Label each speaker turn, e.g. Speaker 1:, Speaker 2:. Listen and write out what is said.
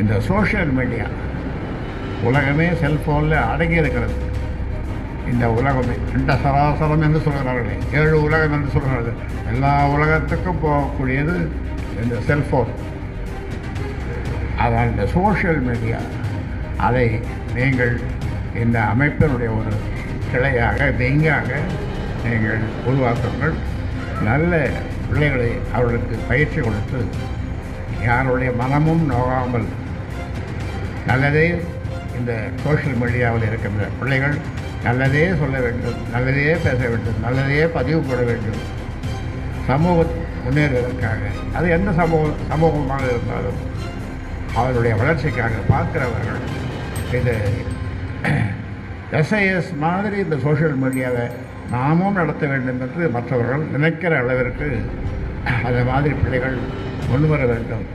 Speaker 1: இந்த social media உலகமே செல்ஃபோனில் அடங்கி இருக்கிறது. இந்த உலகமே அண்ட சராசரம் என்று சொல்கிறார்களே, 7 உலகம் என்று சொல்கிறார்கள். எல்லா உலகத்துக்கும் போகக்கூடியது இந்த செல்ஃபோன். அதான் இந்த சோஷியல் மீடியா. அதை நீங்கள் இந்த அமைப்பினுடைய ஒரு கிளையாக விங்காக நீங்கள் உருவாக்குங்கள். நல்ல பிள்ளைகளை அவர்களுக்கு பயிற்சி கொடுத்து யாருடைய மனமும் நோகாமல் நல்லதே இந்த சோஷியல் மீடியாவில் இருக்கின்ற பிள்ளைகள் நல்லதே சொல்ல வேண்டும், நல்லதே பேச வேண்டும், நல்லதே பதிவு போட வேண்டும். சமூக முன்னேறுவதற்காக அது எந்த சமூகமாக இருந்தாலும் அவருடைய வளர்ச்சிக்காக பார்க்கிறவர்கள் இது எஸ்ஐஎஸ் மாதிரி இந்த சோஷியல் மீடியாவை நாமும் நடத்த வேண்டும் என்று மற்றவர்கள் நினைக்கிற அளவிற்கு அந்த மாதிரி பிள்ளைகள் முன்வர வேண்டும்.